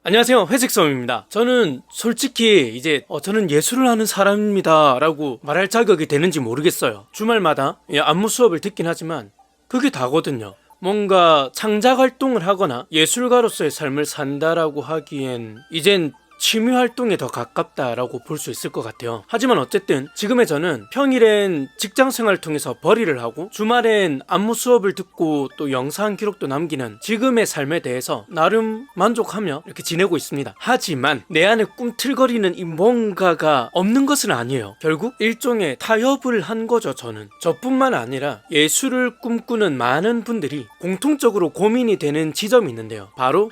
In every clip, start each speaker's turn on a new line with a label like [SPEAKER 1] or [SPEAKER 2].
[SPEAKER 1] 안녕하세요, 회색섬입니다. 저는 솔직히 이제 저는 예술을 하는 사람입니다 라고 말할 자격이 되는지 모르겠어요. 주말마다 안무 수업을 듣긴 하지만 그게 다거든요. 뭔가 창작 활동을 하거나 예술가로서의 삶을 산다라고 하기엔 이젠 취미 활동에 더 가깝다라고 볼 수 있을 것 같아요. 하지만 어쨌든 지금의 저는 평일엔 직장 생활을 통해서 벌이를 하고 주말엔 안무 수업을 듣고 또 영상 기록도 남기는 지금의 삶에 대해서 나름 만족하며 이렇게 지내고 있습니다. 하지만 내 안에 꿈틀거리는 이 뭔가가 없는 것은 아니에요. 결국 일종의 타협을 한 거죠. 저뿐만 아니라 예술을 꿈꾸는 많은 분들이 공통적으로 고민이 되는 지점이 있는데요. 바로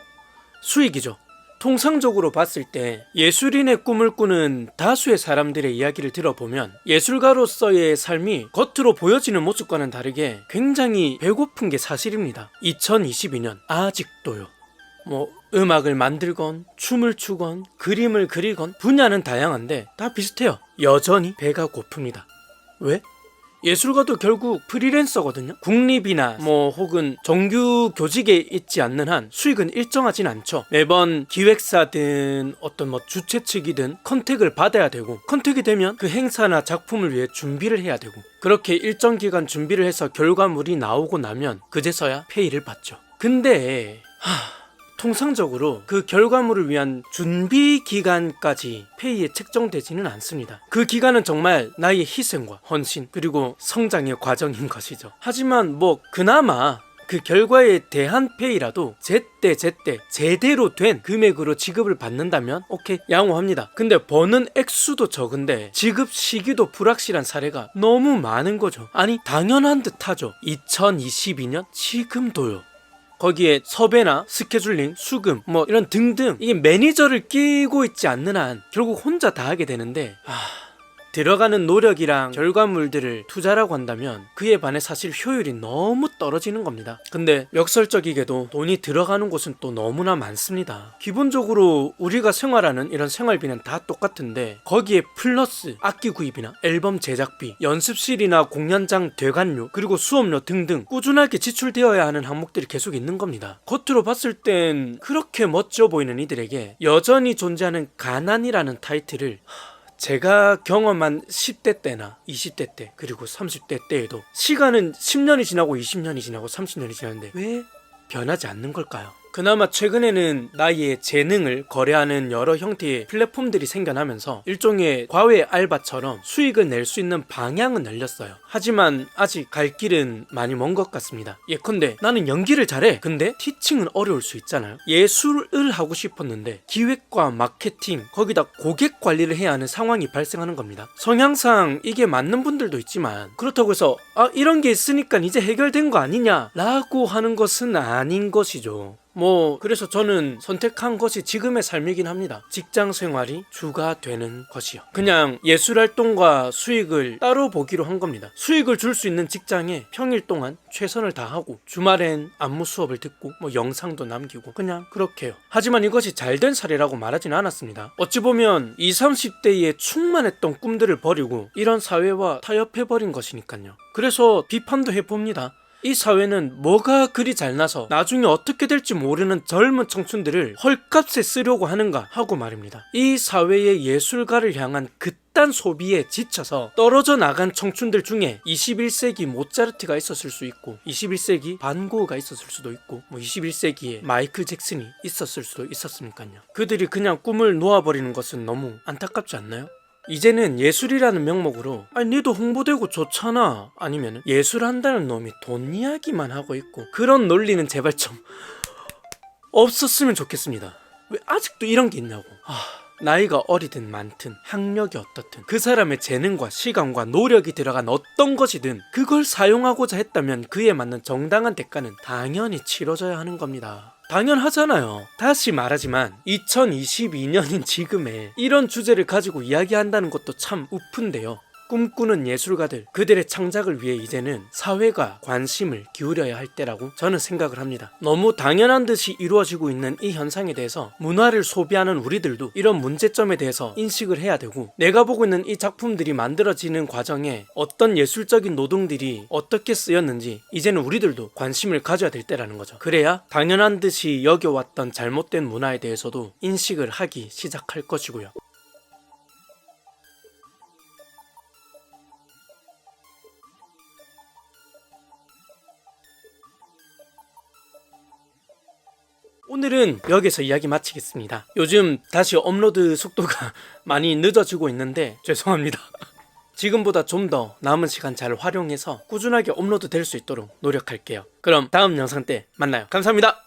[SPEAKER 1] 수익이죠. 통상적으로 봤을 때 예술인의 꿈을 꾸는 다수의 사람들의 이야기를 들어보면 예술가로서의 삶이 겉으로 보여지는 모습과는 다르게 굉장히 배고픈 게 사실입니다. 2022년 아직도요. 음악을 만들건 춤을 추건 그림을 그리건 분야는 다양한데 다 비슷해요. 여전히 배가 고픕니다. 왜? 예술가도 결국 프리랜서거든요. 국립이나 혹은 정규 교직에 있지 않는 한 수익은 일정하진 않죠. 매번 기획사든 어떤 주최 측이든 컨택을 받아야 되고, 컨택이 되면 그 행사나 작품을 위해 준비를 해야 되고, 그렇게 일정 기간 준비를 해서 결과물이 나오고 나면 그제서야 페이를 받죠. 근데 통상적으로 그 결과물을 위한 준비 기간까지 페이에 책정되지는 않습니다. 그 기간은 정말 나의 희생과 헌신 그리고 성장의 과정인 것이죠. 하지만 그나마 그 결과에 대한 페이라도 제때 제대로 된 금액으로 지급을 받는다면 오케이, 양호합니다. 근데 버는 액수도 적은데 지급 시기도 불확실한 사례가 너무 많은 거죠. 아니, 당연한 듯 하죠. 2022년 지금도요. 거기에 섭외나 스케줄링, 수금 이런 등등, 이게 매니저를 끼고 있지 않는 한 결국 혼자 다 하게 되는데 들어가는 노력이랑 결과물들을 투자라고 한다면 그에 반해 사실 효율이 너무 떨어지는 겁니다. 근데 역설적이게도 돈이 들어가는 곳은 또 너무나 많습니다. 기본적으로 우리가 생활하는 이런 생활비는 다 똑같은데 거기에 플러스 악기 구입이나 앨범 제작비, 연습실이나 공연장 되관료, 그리고 수업료 등등 꾸준하게 지출되어야 하는 항목들이 계속 있는 겁니다. 겉으로 봤을 땐 그렇게 멋져 보이는 이들에게 여전히 존재하는 가난이라는 타이틀을 제가 경험한 10대 때나 20대 때 그리고 30대 때에도 시간은 10년이 지나고 20년이 지나고 30년이 지났는데 왜 변하지 않는 걸까요? 그나마 최근에는 나의 재능을 거래하는 여러 형태의 플랫폼들이 생겨나면서 일종의 과외 알바처럼 수익을 낼 수 있는 방향은 열렸어요. 하지만 아직 갈 길은 많이 먼 것 같습니다. 예컨대 나는 연기를 잘해. 근데 티칭은 어려울 수 있잖아요. 예술을 하고 싶었는데 기획과 마케팅, 거기다 고객 관리를 해야 하는 상황이 발생하는 겁니다. 성향상 이게 맞는 분들도 있지만 그렇다고 해서 이런 게 있으니까 이제 해결된 거 아니냐 라고 하는 것은 아닌 것이죠. 그래서 저는 선택한 것이 지금의 삶이긴 합니다. 직장 생활이 주가 되는 것이요. 그냥 예술 활동과 수익을 따로 보기로 한 겁니다. 수익을 줄 수 있는 직장에 평일 동안 최선을 다하고 주말엔 안무 수업을 듣고 영상도 남기고 그냥 그렇게요. 하지만 이것이 잘된 사례라고 말하진 않았습니다. 어찌 보면 20, 30대에 충만했던 꿈들을 버리고 이런 사회와 타협해버린 것이니까요. 그래서 비판도 해봅니다. 이 사회는 뭐가 그리 잘나서 나중에 어떻게 될지 모르는 젊은 청춘들을 헐값에 쓰려고 하는가 하고 말입니다. 이 사회의 예술가를 향한 그딴 소비에 지쳐서 떨어져 나간 청춘들 중에 21세기 모차르트가 있었을 수 있고 21세기 반 고흐가 있었을 수도 있고 21세기에 마이클 잭슨이 있었을 수도 있었으니까요. 그들이 그냥 꿈을 놓아버리는 것은 너무 안타깝지 않나요? 이제는 예술이라는 명목으로 니도 홍보되고 좋잖아, 아니면 예술한다는 놈이 돈 이야기만 하고 있고, 그런 논리는 제발 좀 없었으면 좋겠습니다. 왜 아직도 이런 게 있냐고. 나이가 어리든 많든 학력이 어떻든 그 사람의 재능과 시간과 노력이 들어간 어떤 것이든 그걸 사용하고자 했다면 그에 맞는 정당한 대가는 당연히 치러져야 하는 겁니다. 당연하잖아요. 다시 말하지만 2022년인 지금에 이런 주제를 가지고 이야기한다는 것도 참 우픈데요. 꿈꾸는 예술가들, 그들의 창작을 위해 이제는 사회가 관심을 기울여야 할 때라고 저는 생각을 합니다. 너무 당연한 듯이 이루어지고 있는 이 현상에 대해서 문화를 소비하는 우리들도 이런 문제점에 대해서 인식을 해야 되고, 내가 보고 있는 이 작품들이 만들어지는 과정에 어떤 예술적인 노동들이 어떻게 쓰였는지 이제는 우리들도 관심을 가져야 될 때라는 거죠. 그래야 당연한 듯이 여겨왔던 잘못된 문화에 대해서도 인식을 하기 시작할 것이고요. 오늘은 여기서 이야기 마치겠습니다. 요즘 다시 업로드 속도가 많이 늦어지고 있는데 죄송합니다. 지금보다 좀 더 남은 시간 잘 활용해서 꾸준하게 업로드 될 수 있도록 노력할게요. 그럼 다음 영상 때 만나요. 감사합니다.